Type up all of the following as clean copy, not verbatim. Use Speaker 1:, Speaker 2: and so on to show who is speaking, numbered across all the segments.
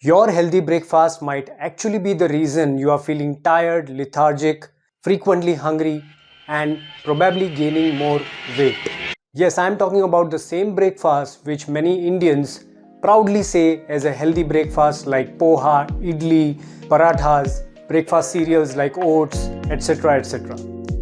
Speaker 1: Your healthy breakfast might actually be the reason you are feeling tired, lethargic, frequently hungry, and probably gaining more weight. Yes, I am talking about the same breakfast which many Indians proudly say as a healthy breakfast like poha, idli, parathas, breakfast cereals like oats, etc. etc.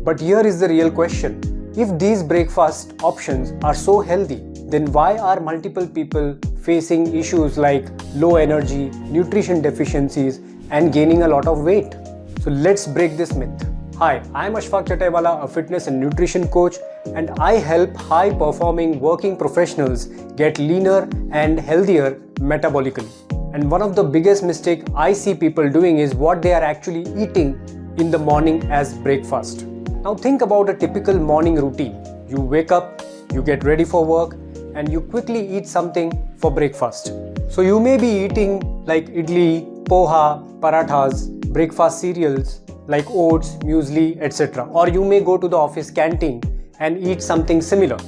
Speaker 1: But here is the real question. If these breakfast options are so healthy, then why are multiple people facing issues like low energy, nutrition deficiencies, and gaining a lot of weight? So let's break this myth. Hi, I am Ashfaq Chataiwala, a fitness and nutrition coach, and I help high-performing working professionals get leaner and healthier metabolically. And one of the biggest mistakes I see people doing is what they are actually eating in the morning as breakfast. Now think about a typical morning routine. You wake up, you get ready for work, and you quickly eat something for breakfast. So you may be eating like idli, poha, parathas, breakfast cereals like oats, muesli, etc. Or you may go to the office canteen and eat something similar.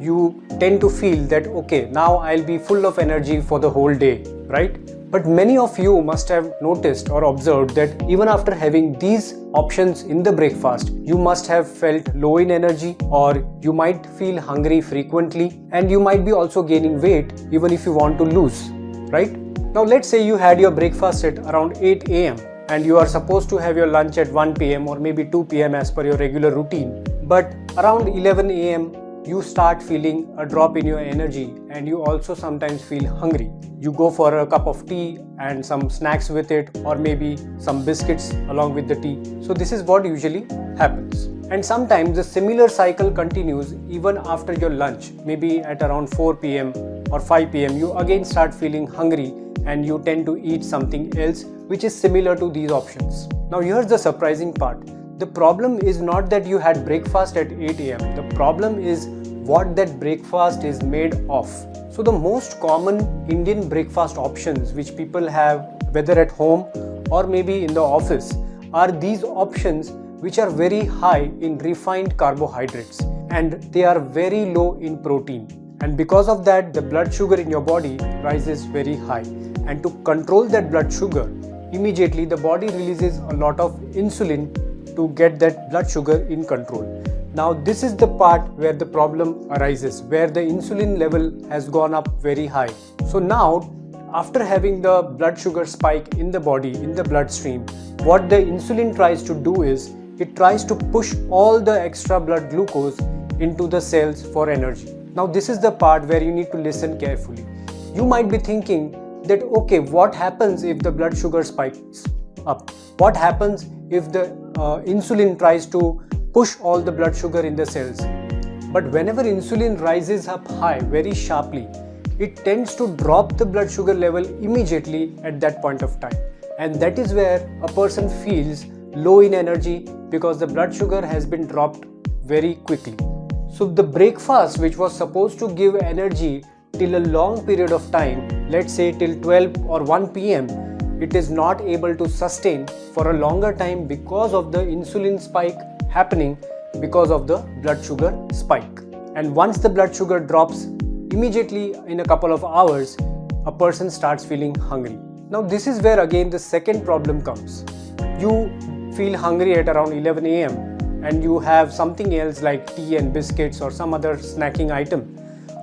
Speaker 1: You tend to feel that okay, now I'll be full of energy for the whole day, right? But many of you must have noticed or observed that even after having these options in the breakfast, you must have felt low in energy, or you might feel hungry frequently, and you might be also gaining weight even if you want to lose, right? Now let's say you had your breakfast at around 8 am and you are supposed to have your lunch at 1 pm or maybe 2 pm as per your regular routine, but around 11 am you start feeling a drop in your energy and you also sometimes feel hungry. You go for a cup of tea and some snacks with it, or maybe some biscuits along with the tea. So this is what usually happens. And sometimes the similar cycle continues even after your lunch. Maybe at around 4 pm or 5 pm you again start feeling hungry and you tend to eat something else which is similar to these options. Now here's the surprising part. The problem is not that you had breakfast at 8 am. The problem is what that breakfast is made of. So the most common Indian breakfast options which people have, whether at home or maybe in the office, are these options which are very high in refined carbohydrates and they are very low in protein. And because of that, the blood sugar in your body rises very high. And to control that blood sugar, immediately the body releases a lot of insulin to get that blood sugar in control. Now this is the part where the problem arises, where the insulin level has gone up very high. So now, after having the blood sugar spike in the body, in the bloodstream, what the insulin tries to do is, it tries to push all the extra blood glucose into the cells for energy. Now this is the part where you need to listen carefully. You might be thinking that okay, what happens if the blood sugar spikes up? What happens if the insulin tries to push all the blood sugar in the cells? But whenever insulin rises up high very sharply, it tends to drop the blood sugar level immediately at that point of time. And that is where a person feels low in energy because the blood sugar has been dropped very quickly. So the breakfast which was supposed to give energy till a long period of time, let's say till 12 or 1 pm, it is not able to sustain for a longer time because of the insulin spike happening because of the blood sugar spike. And once the blood sugar drops, immediately in a couple of hours, a person starts feeling hungry. Now this is where again the second problem comes. You feel hungry at around 11 am and you have something else like tea and biscuits or some other snacking item,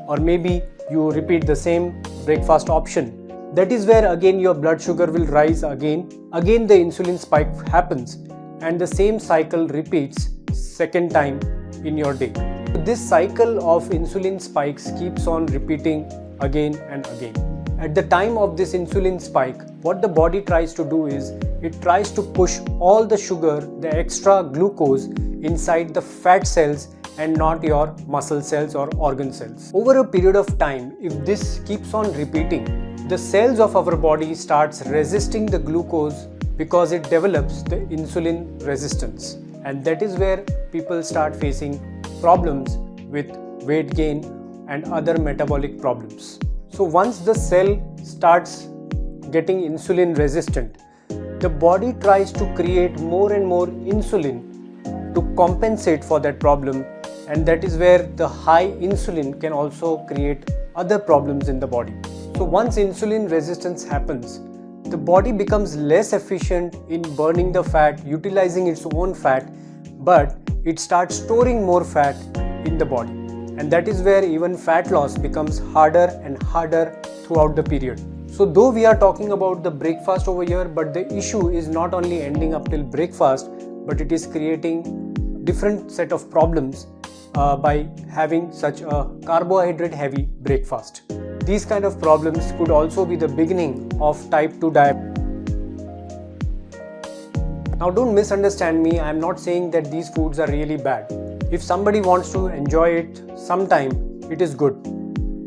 Speaker 1: or maybe you repeat the same breakfast option. That is where again your blood sugar will rise again the insulin spike happens, and the same cycle repeats second time in your day. This cycle of insulin spikes keeps on repeating again and again. At the time of this insulin spike, what the body tries to do is, it tries to push all the sugar, the extra glucose inside the fat cells and not your muscle cells or organ cells. Over a period of time, if this keeps on repeating, the cells of our body starts resisting the glucose because it develops the insulin resistance. And that is where people start facing problems with weight gain and other metabolic problems. So once the cell starts getting insulin resistant, the body tries to create more and more insulin to compensate for that problem, and that is where the high insulin can also create other problems in the body. So once insulin resistance happens, the body becomes less efficient in burning the fat, utilizing its own fat, but it starts storing more fat in the body. And that is where even fat loss becomes harder and harder throughout the period. So though we are talking about the breakfast over here, but the issue is not only ending up till breakfast, but it is creating different set of problems by having such a carbohydrate heavy breakfast. These kind of problems could also be the beginning of type 2 diabetes. Now don't misunderstand me, I am not saying that these foods are really bad. If somebody wants to enjoy it sometime, it is good.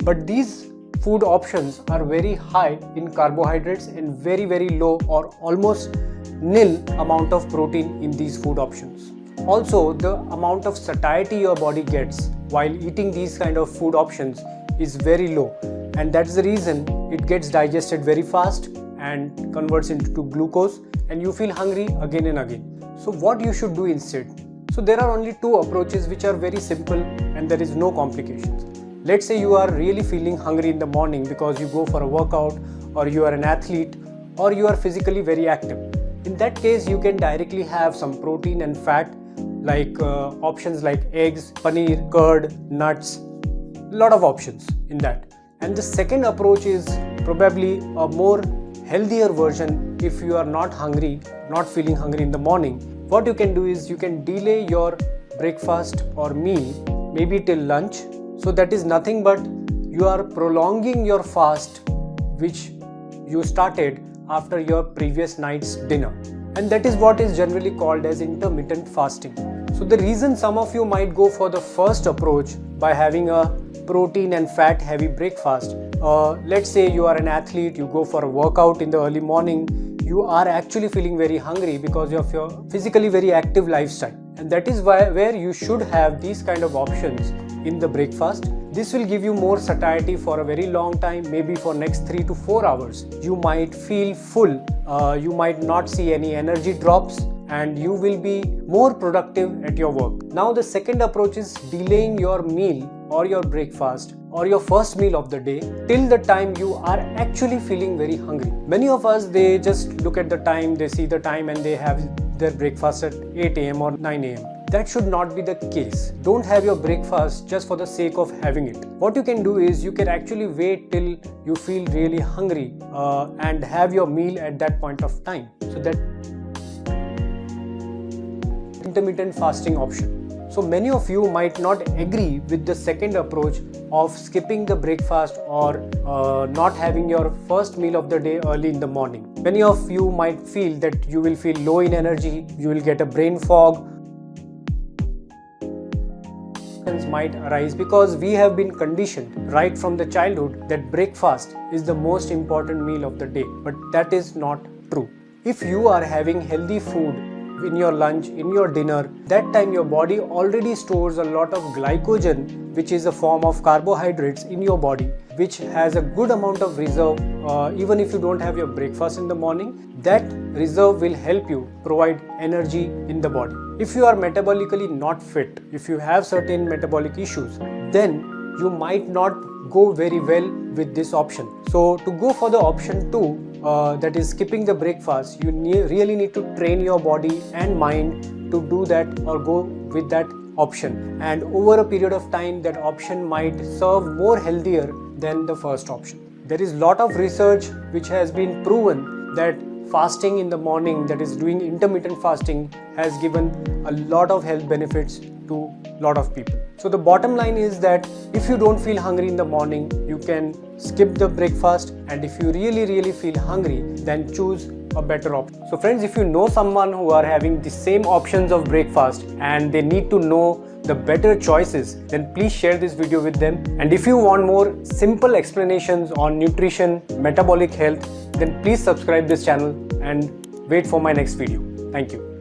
Speaker 1: But these food options are very high in carbohydrates and very low or almost nil amount of protein in these food options. Also, the amount of satiety your body gets while eating these kind of food options is very low, and that's the reason it gets digested very fast and converts into glucose and you feel hungry again and again. So what you should do instead? So there are only two approaches which are very simple and there is no complications. Let's say you are really feeling hungry in the morning because you go for a workout, or you are an athlete, or you are physically very active. In that case, you can directly have some protein and fat like options like eggs, paneer, curd, nuts, lot of options in that. And the second approach is probably a more healthier version. If you are not hungry, not feeling hungry in the morning, what you can do is you can delay your breakfast or meal maybe till lunch. So that is nothing but you are prolonging your fast which you started after your previous night's dinner, and that is what is generally called as intermittent fasting. So the reason some of you might go for the first approach by having a protein and fat heavy breakfast, let's say you are an athlete, you go for a workout in the early morning, you are actually feeling very hungry because of your physically very active lifestyle, and that is where you should have these kind of options in the breakfast. This will give you more satiety for a very long time, maybe for next 3 to 4 hours. You might feel full, you might not see any energy drops, and you will be more productive at your work. Now the second approach is delaying your meal or your breakfast or your first meal of the day till the time you are actually feeling very hungry. Many of us, they just look at the time, they see the time and they have their breakfast at 8 a.m. or 9 a.m. That should not be the case. Don't have your breakfast just for the sake of having it. What you can do is you can actually wait till you feel really hungry and have your meal at that point of time. So that intermittent fasting option. So many of you might not agree with the second approach of skipping the breakfast or not having your first meal of the day early in the morning. Many of you might feel that you will feel low in energy, you will get a brain fog. Might arise because we have been conditioned right from the childhood that breakfast is the most important meal of the day, but that is not true. If you are having healthy food in your lunch, in your dinner, that time your body already stores a lot of glycogen, which is a form of carbohydrates in your body, which has a good amount of reserve. Even if you don't have your breakfast in the morning, that reserve will help you provide energy in the body. If you are metabolically not fit, if you have certain metabolic issues, then you might not go very well with this option. So to go for the option 2, that is skipping the breakfast, you really need to train your body and mind to do that or go with that option, and over a period of time that option might serve more healthier than the first option. There is lot of research which has been proven that fasting in the morning, that is doing intermittent fasting, has given a lot of health benefits to a lot of people. So the bottom line is that if you don't feel hungry in the morning, you can skip the breakfast, and if you really feel hungry, then choose a better option. So friends, if you know someone who are having the same options of breakfast and they need to know the better choices, then please share this video with them. And if you want more simple explanations on nutrition, metabolic health, then please subscribe this channel and wait for my next video. Thank you.